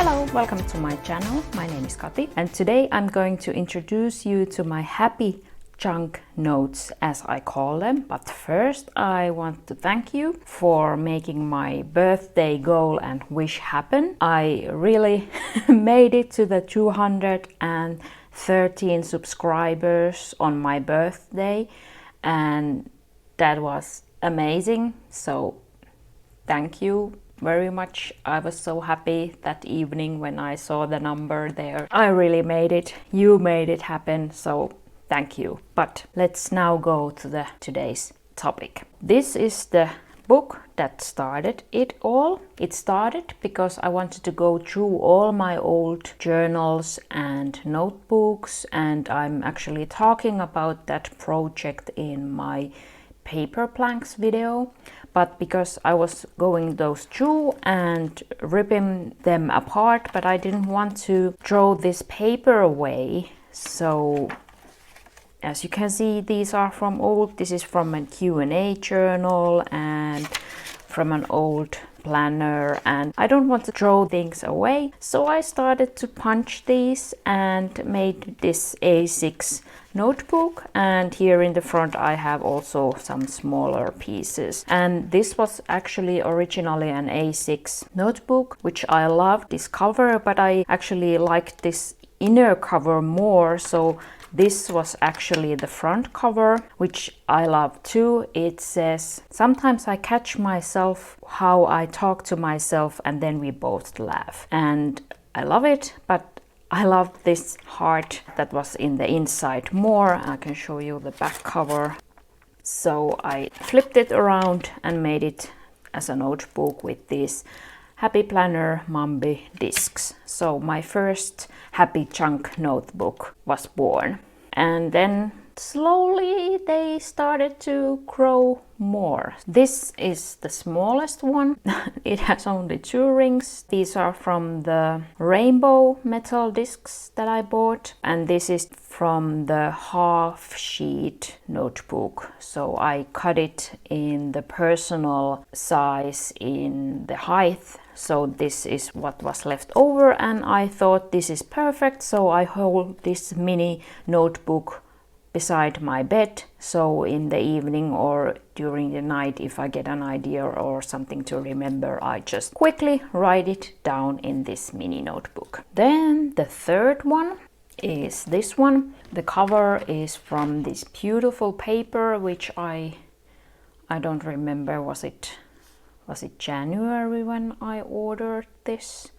Hello, welcome to my channel. My name is Kati and today I'm going to introduce you to my happy chunk notes, as I call them. But first I want to thank you for making my birthday goal and wish happen. I really made it to the 213 subscribers on my birthday, and that was amazing. So thank you very much. I was so happy that evening when I saw the number there. I really made it. You made it happen. So thank you. But let's now go to today's topic. This is the book that started it all. It started because I wanted to go through all my old journals and notebooks, and I'm actually talking about that project in my paper planks video. But because I was going those through and ripping them apart, but I didn't want to throw this paper away, so as you can see, these are from old. This is from a Q&A journal and from an old planner, and I don't want to throw things away. So I started to punch these and made this A6 notebook, and here in the front I have also some smaller pieces. And this was actually originally an A6 notebook, which I loved this cover, but I actually liked this inner cover more, so this was actually the front cover, which I love too. It says, "Sometimes I catch myself how I talk to myself and then we both laugh." And I love it, but I love this heart that was in the inside more. I can show you the back cover. So I flipped it around and made it as a notebook with these Happy Planner Mambi discs. So my first happy chunk notebook was born. And then slowly they started to grow more. This is the smallest one. It has only 2 rings. These are from the rainbow metal discs that I bought. And this is from the half sheet notebook. So I cut it in the personal size in the height. So this is what was left over, and I thought this is perfect. So I hold this mini notebook beside my bed, so in the evening or during the night, if I get an idea or something to remember, I just quickly write it down in this mini notebook. Then the third one is this one. The cover is from this beautiful paper, which I don't remember, was it January when I ordered this?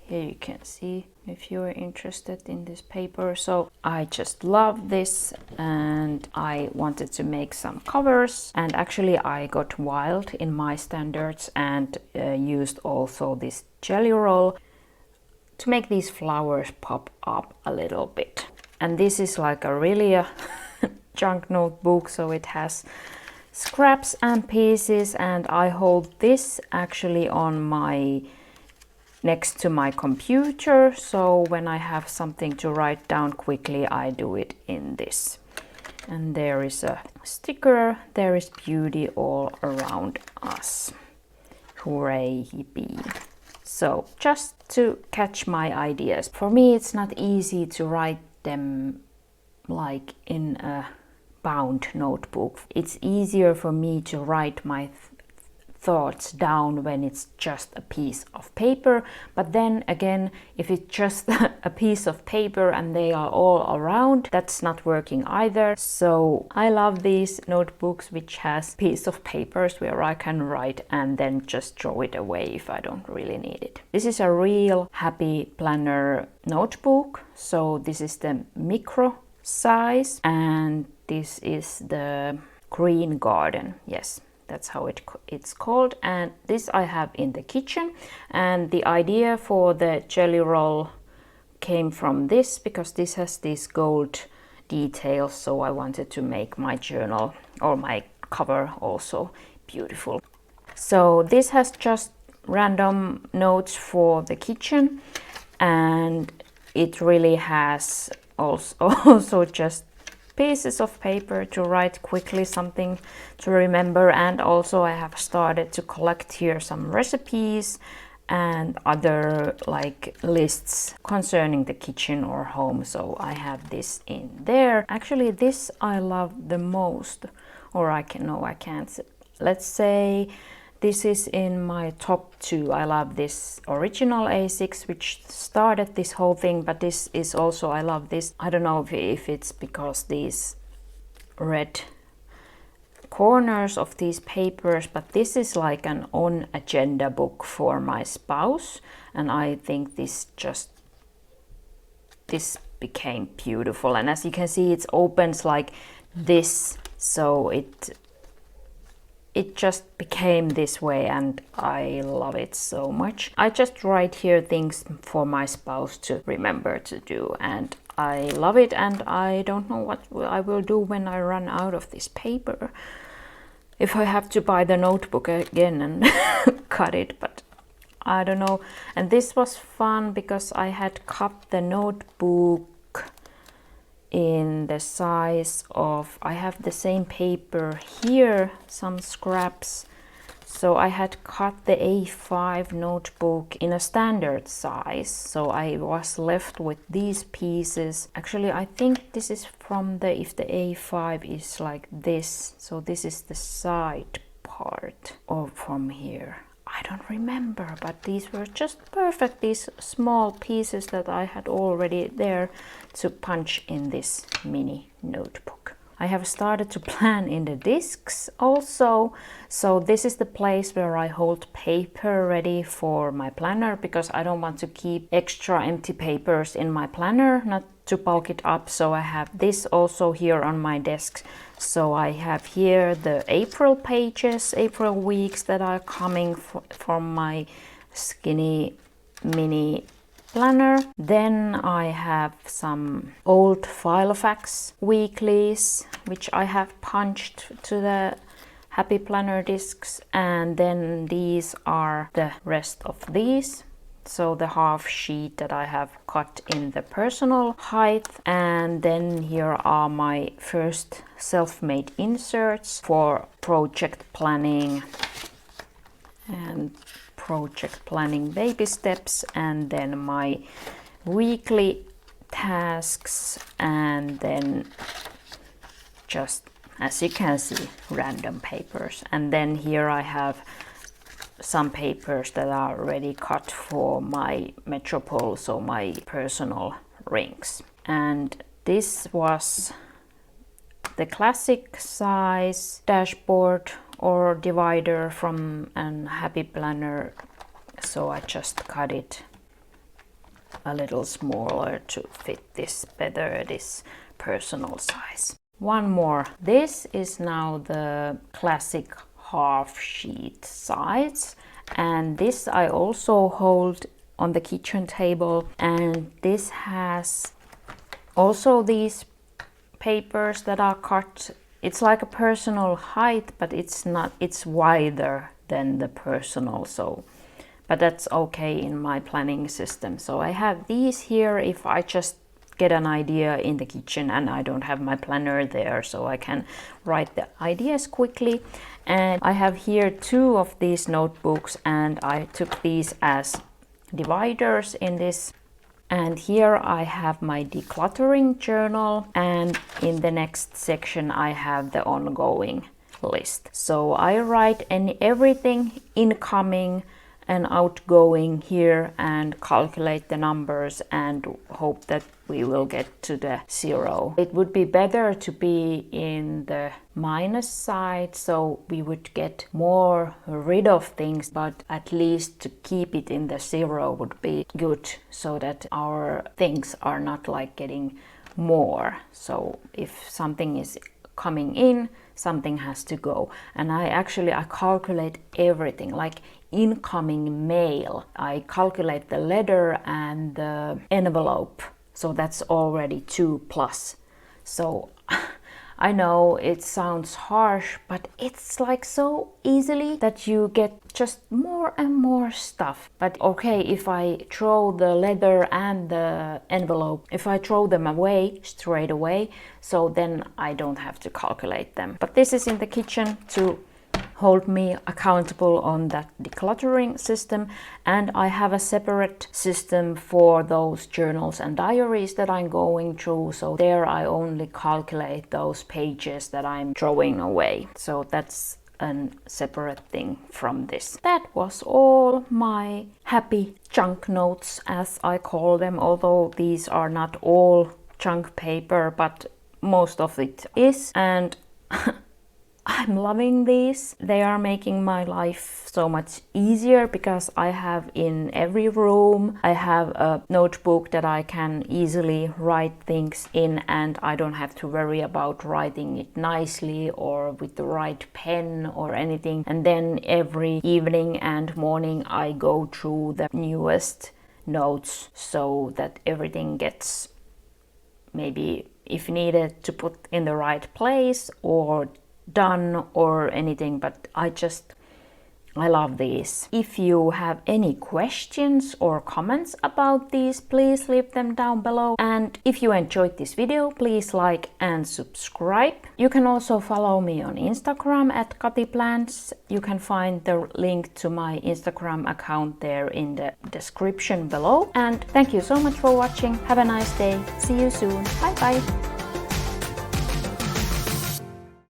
Here you can see if you're interested in this paper. So I just love this and I wanted to make some covers, and actually I got wild in my standards and used also this jelly roll to make these flowers pop up a little bit. And this is like a really junk notebook, so it has scraps and pieces, and I hold this actually on next to my computer, so when I have something to write down quickly, I do it in this. And there is a sticker, "There is beauty all around us. Hooray, yippee." So just to catch my ideas. For me it's not easy to write them like in a bound notebook. It's easier for me to write my thoughts down when it's just a piece of paper, but then again, if it's just a piece of paper and they are all around, that's not working either. So I love these notebooks which has piece of papers where I can write and then just throw it away if I don't really need it. This is a real happy planner notebook. So this is the micro size, and this is the Green Garden. Yes, that's how it's called. And this I have in the kitchen, and the idea for the jelly roll came from this because this has these gold details, so I wanted to make my journal or my cover also beautiful. So this has just random notes for the kitchen, and it really has also just pieces of paper to write quickly, something to remember. And also I have started to collect here some recipes and other like lists concerning the kitchen or home. So I have this in there. Actually, this I love the most, or I can't. Let's say this is in my top 2. I love this original A6, which started this whole thing, but this is also, I love this. I don't know if it's because these red corners of these papers, but this is like an on agenda book for my spouse, and I think this became beautiful. And as you can see, it opens like this, so it just became this way, and I love it so much. I just write here things for my spouse to remember to do, and I love it, and I don't know what I will do when I run out of this paper. If I have to buy the notebook again and cut it, but I don't know. And this was fun because I had cut the notebook in the size of, I have the same paper here, some scraps. So I had cut the A5 notebook in a standard size. So I was left with these pieces. Actually, I think this is from if the A5 is like this. So this is the side part, or from here. I don't remember, but these were just perfect, these small pieces that I had already there to punch in this mini notebook. I have started to plan in the discs also. So this is the place where I hold paper ready for my planner, because I don't want to keep extra empty papers in my planner, not to bulk it up. So I have this also here on my desk. So I have here the April pages, April weeks that are coming from my skinny mini planner. Then I have some old Filofax weeklies, which I have punched to the Happy Planner discs, and then these are the rest of these. So the half sheet that I have cut in the personal height, and then here are my first self-made inserts for project planning and project planning baby steps, and then my weekly tasks, and then just, as you can see, random papers. And then here I have some papers that are already cut for my Metropole, so my personal rings. And this was the classic size dashboard or divider from an Happy Planner, so I just cut it a little smaller to fit this better, this personal size. One more. This is now the classic half sheet size, and this I also hold on the kitchen table, and this has also these papers that are cut. It's like a personal height, but it's not, it's wider than the personal, so but that's okay in my planning system. So I have these here if I just get an idea in the kitchen and I don't have my planner there, so I can write the ideas quickly. And I have here 2 of these notebooks, and I took these as dividers in this. And here I have my decluttering journal, and in the next section I have the ongoing list. So I write everything incoming and outgoing here and calculate the numbers and hope that we will get to the 0. It would be better to be in the minus side, so we would get more rid of things, but at least to keep it in the 0 would be good, so that our things are not like getting more. So if something is coming in, something has to go. And I calculate everything, like incoming mail. I calculate the letter and the envelope, so that's already 2+. So I know it sounds harsh, but it's like so easily that you get just more and more stuff. But okay, if I throw the letter and the envelope, if I throw them away straight away, so then I don't have to calculate them. But this is in the kitchen to hold me accountable on that decluttering system, and I have a separate system for those journals and diaries that I'm going through, so there I only calculate those pages that I'm throwing away. So that's a separate thing from this. That was all my happy junk notes, as I call them, although these are not all junk paper, but most of it is, and I'm loving these. They are making my life so much easier because I have in every room, I have a notebook that I can easily write things in, and I don't have to worry about writing it nicely or with the right pen or anything. And then every evening and morning I go through the newest notes so that everything gets, maybe if needed, to put in the right place or done or anything, but I love these. If you have any questions or comments about these, please leave them down below. And if you enjoyed this video, please like and subscribe. You can also follow me on Instagram at Kati Plants. You can find the link to my Instagram account there in the description below. And thank you so much for watching. Have a nice day. See you soon. Bye bye.